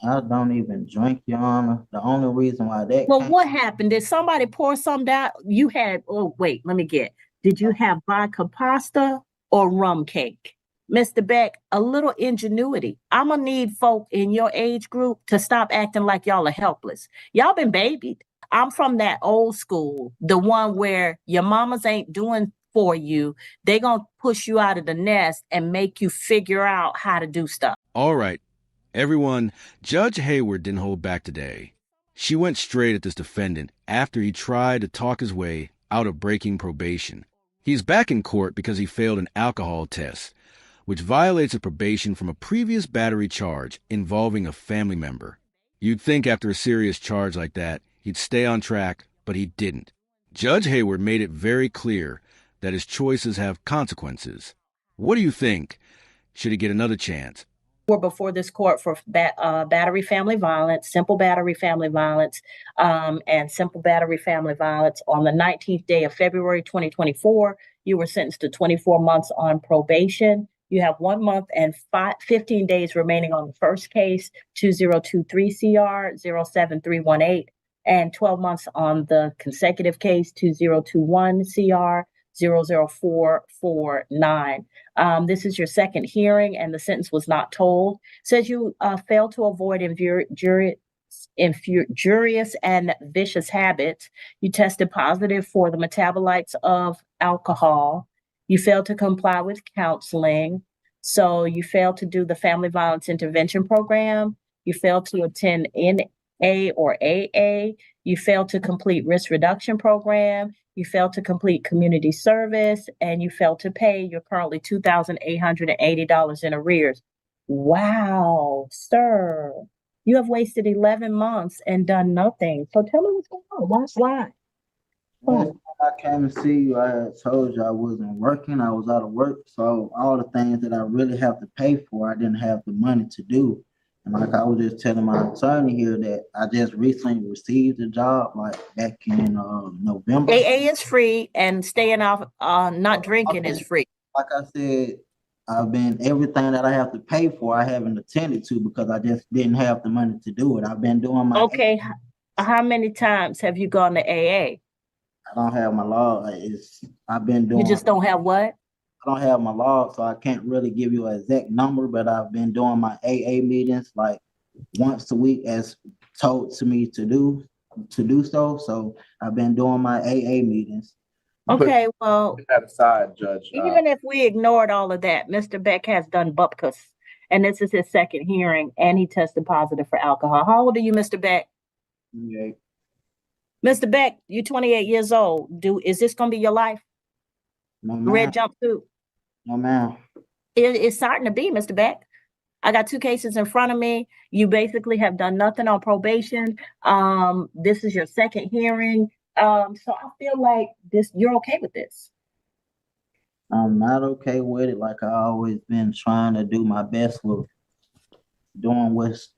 I don't even drink, Your Honor. The only reason why that Well, came, what happened? Did somebody pour some down? You had, oh, wait, let me get. Did you have vodka pasta or rum cake? Mr. Beck, a little ingenuity. I'm gonna need folk in your age group to stop acting like y'all are helpless. Y'all been babied. I'm from that old school, the one where your mamas ain't doing for you. They gonna push you out of the nest and make you figure out how to do stuff. All right, everyone, Judge Hayward didn't hold back today. She went straight at this defendant after he tried to talk his way out of breaking probation. He's back in court because he failed an alcohol test, which violates a probation from a previous battery charge involving a family member. You'd think after a serious charge like that, he'd stay on track, but he didn't. Judge Hayward made it very clear that his choices have consequences. What do you think? Should he get another chance? Were before this court for battery family violence, simple battery family violence, and simple battery family violence. On the 19th day of February 2024, you were sentenced to 24 months on probation. You have 1 month and 15 days remaining on the first case, 2023 CR 07318, and 12 months on the consecutive case, 2021 CR 00449. This is your second hearing, and the sentence was not told. Says you failed to avoid injurious and vicious habits. You tested positive for the metabolites of alcohol. You failed to comply with counseling. So you failed to do the family violence intervention program. You failed to attend NA or AA. You failed to complete risk reduction program. You failed to complete community service, and you failed to pay your currently $2,880 in arrears. Wow, sir, you have wasted 11 months and done nothing. So tell me what's going on. Why? last time I came to see you, I had told you I wasn't working. I was out of work. So all the things that I really have to pay for, I didn't have the money to do. And like I was just telling my attorney here that I just recently received a job, like back in November. AA is free, and staying off, not drinking is Okay, free. like I said, I've been everything that I have to pay for, I haven't attended to because I just didn't have the money to do it. I've been doing my Okay, how many times have you gone to AA? I don't have my log. It's I've been You doing just don't have what? I don't have my log, so I can't really give you an exact number, but I've been doing my AA meetings like once a week as told to me to do so. So I've been doing my AA meetings. Okay, well, Put that aside, Judge. even if we ignored all of that, Mr. Beck has done bupkis, and this is his second hearing, and he tested positive for alcohol. How old are you, Mr. Beck? Yeah. Mr. Beck, you're 28 years old. Is this gonna be your life? No Red ma'am. jumpsuit. No ma'am. It's starting to be, Mr. Beck. I got two cases in front of me. You basically have done nothing on probation. This is your second hearing. So I feel like you're okay with this. I'm not okay with it. Like I always been trying to do my best with doing what's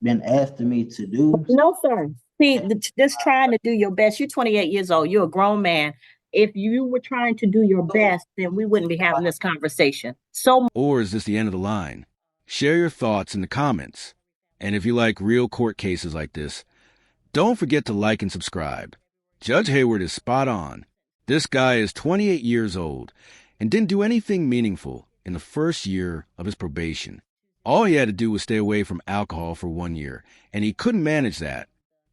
been asked of me to do. No, sir. See, just trying to do your best. You're 28 years old. You're a grown man. If you were trying to do your best, then we wouldn't be having this conversation. So, Or is this the end of the line? Share your thoughts in the comments. And if you like real court cases like this, don't forget to like and subscribe. Judge Hayward is spot on. This guy is 28 years old and didn't do anything meaningful in the first year of his probation. All he had to do was stay away from alcohol for 1 year, and he couldn't manage that.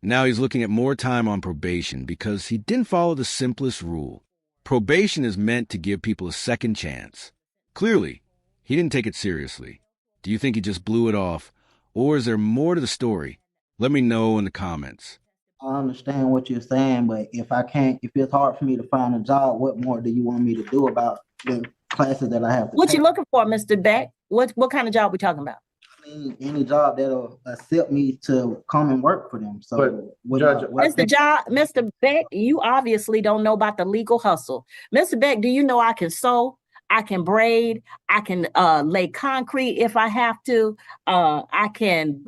Now he's looking at more time on probation because he didn't follow the simplest rule. Probation is meant to give people a second chance. Clearly, he didn't take it seriously. Do you think he just blew it off, or is there more to the story? Let me know in the comments. I understand what you're saying, but if it's hard for me to find a job, what more do you want me to do about the classes that I have to what take? you looking for, Mr. Beck? What kind of job we talking about? Any job that'll accept me to come and work for them. So, But, Judge, Mr. Beck, you obviously don't know about the legal hustle. Mr. Beck, do you know I can sew? I can braid. I can lay concrete if I have to. I can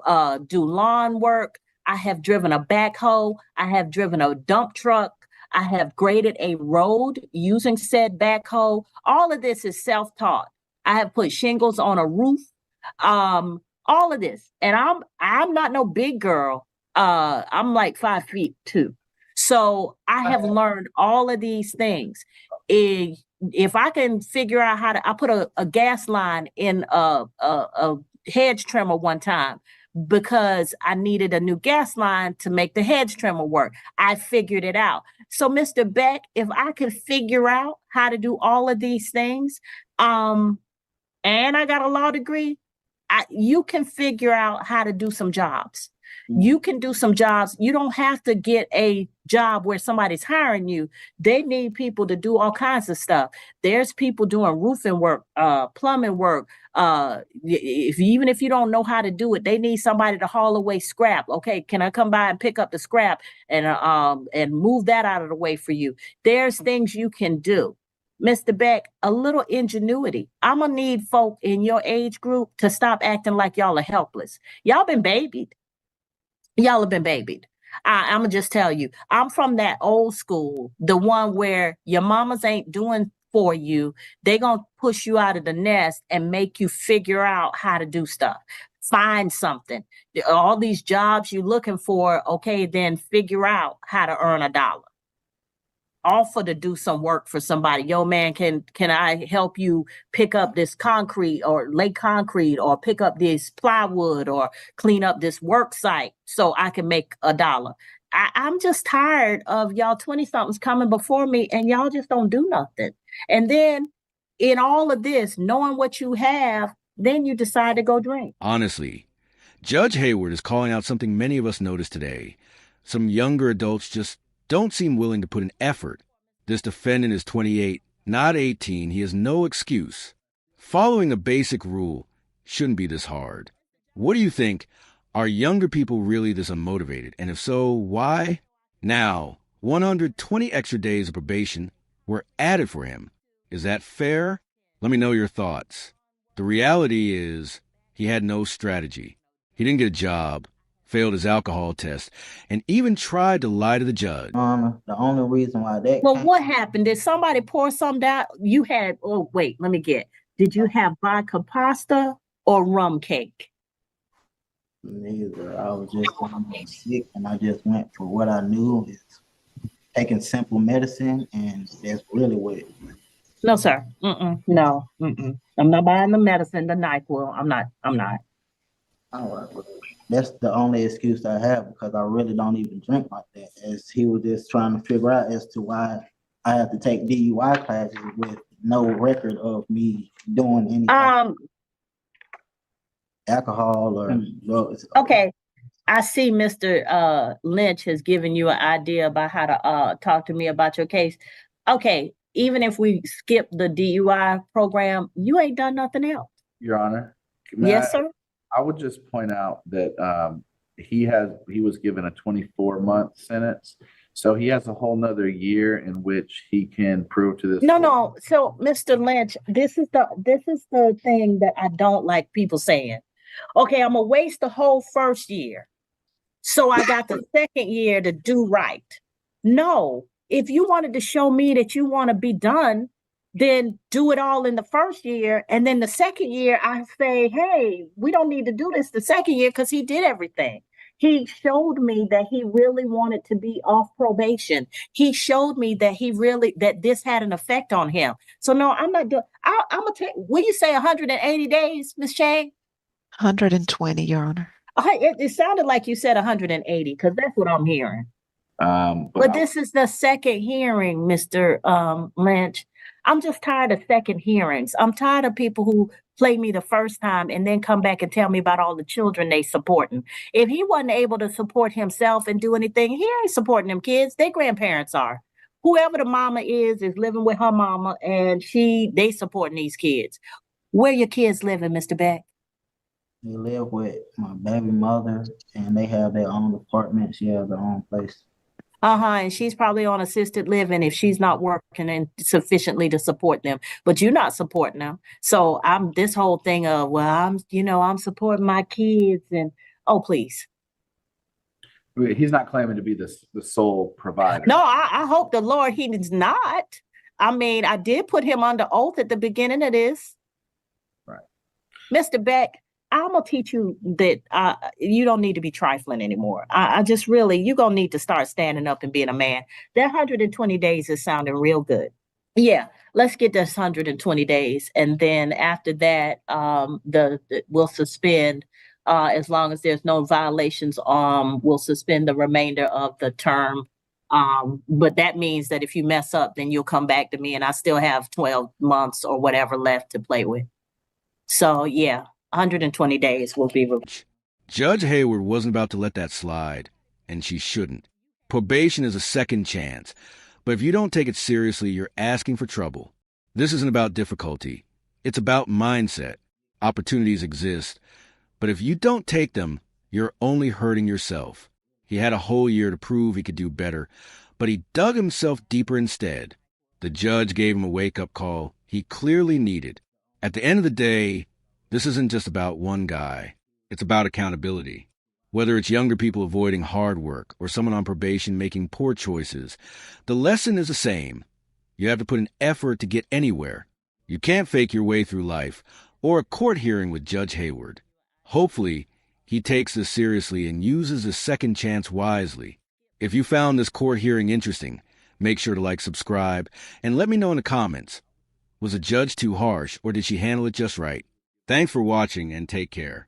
do lawn work. I have driven a backhoe. I have driven a dump truck. I have graded a road using said backhoe. All of this is self-taught. I have put shingles on a roof. all of this. And I'm not no big girl. I'm like 5'2". So I have learned all of these things. If I can figure out how to, I put a gas line in a hedge trimmer one time because I needed a new gas line to make the hedge trimmer work. I figured it out. So, Mr. Beck, if I could figure out how to do all of these things, and I got a law degree, you can figure out how to do some jobs. You can do some jobs. You don't have to get a job where somebody's hiring you. They need people to do all kinds of stuff. There's people doing roofing work, plumbing work. Even if you don't know how to do it, they need somebody to haul away scrap. Okay, can I come by and pick up the scrap and move that out of the way for you? There's things you can do. Mr. Beck, a little ingenuity. I'm gonna need folk in your age group to stop acting like y'all are helpless. Y'all been babied. Y'all have been babied. I'm gonna just tell you, I'm from that old school, the one where your mamas ain't doing for you. They gonna push you out of the nest and make you figure out how to do stuff. Find something. All these jobs you're looking for, okay, then figure out how to earn $1. Offer to do some work for somebody. Yo, man, can I help you pick up this concrete or lay concrete or pick up this plywood or clean up this work site so I can make $1? I'm just tired of y'all 20-somethings coming before me and y'all just don't do nothing. And then in all of this, knowing what you have, then you decide to go drink. Honestly, Judge Hayward is calling out something many of us noticed today. Some younger adults just don't seem willing to put an effort. This defendant is 28, not 18. He has no excuse. Following a basic rule shouldn't be this hard. What do you think? Are younger people really this unmotivated? And if so, why? Now, 120 extra days of probation were added for him. Is that fair? Let me know your thoughts. The reality is he had no strategy. He didn't get a job, failed his alcohol test, and even tried to lie to the judge. The only reason why that. Well, what happened? Did somebody pour some down? You had, oh, wait, let me get. Did you have vodka pasta or rum cake? Neither. I was just sick and I just went for what I knew is taking simple medicine, and that's really what it was. No, sir. No. I'm not buying the medicine, the NyQuil. I'm not. All right. That's the only excuse I have because I really don't even drink like that. As he was just trying to figure out as to why I have to take DUI classes with no record of me doing any alcohol or drugs. Okay. I see Mr. Lynch has given you an idea about how to talk to me about your case. Okay. Even if we skip the DUI program, you ain't done nothing else. Your Honor. Yes, sir. I would just point out that he was given a 24-month sentence. So he has a whole nother year in which he can prove to this. No. So, Mr. Lynch, this is the thing that I don't like people saying. Okay, I'm gonna waste the whole first year. So I got the second year to do right. No, if you wanted to show me that you want to be done, then do it all in the first year. And then the second year, I say, hey, we don't need to do this the second year because he did everything. He showed me that he really wanted to be off probation. He showed me that that this had an effect on him. So no, I'm not doing, I'm going to take, will you say 180 days, Ms. Chang? 120, Your Honor. It sounded like you said 180 because that's what I'm hearing. But this is the second hearing, Mr. Lynch. I'm just tired of second hearings. I'm tired of people who play me the first time and then come back and tell me about all the children they supporting. If he wasn't able to support himself and do anything, he ain't supporting them kids. Their grandparents are. Whoever the mama is living with her mama and they supporting these kids. Where your kids living, Mr. Beck? They live with my baby mother and they have their own apartment. She has their own place. And she's probably on assisted living if she's not working and sufficiently to support them. But you're not supporting them. So I'm this whole thing of, well, I'm supporting my kids and please. He's not claiming to be the sole provider. No, I hope the Lord he is not. I mean, I did put him under oath at the beginning of this. Right. Mr. Beck, I'm gonna teach you that you don't need to be trifling anymore. I just really, you're gonna need to start standing up and being a man. That 120 days is sounding real good. Yeah, let's get this 120 days, and then after that, we'll suspend. As long as there's no violations, we'll suspend the remainder of the term. But that means that if you mess up, then you'll come back to me, and I still have 12 months or whatever left to play with. So yeah, 120 days will be. Judge Hayward wasn't about to let that slide, and she shouldn't. Probation is a second chance, but if you don't take it seriously, you're asking for trouble. This isn't about difficulty. It's about mindset. Opportunities exist, but if you don't take them, you're only hurting yourself. He had a whole year to prove he could do better, but he dug himself deeper instead. The judge gave him a wake-up call he clearly needed. At the end of the day, this isn't just about one guy. It's about accountability. Whether it's younger people avoiding hard work or someone on probation making poor choices, the lesson is the same. You have to put an effort to get anywhere. You can't fake your way through life or a court hearing with Judge Hayward. Hopefully, he takes this seriously and uses his second chance wisely. If you found this court hearing interesting, make sure to like, subscribe, and let me know in the comments. Was the judge too harsh, or did she handle it just right? Thanks for watching, and take care.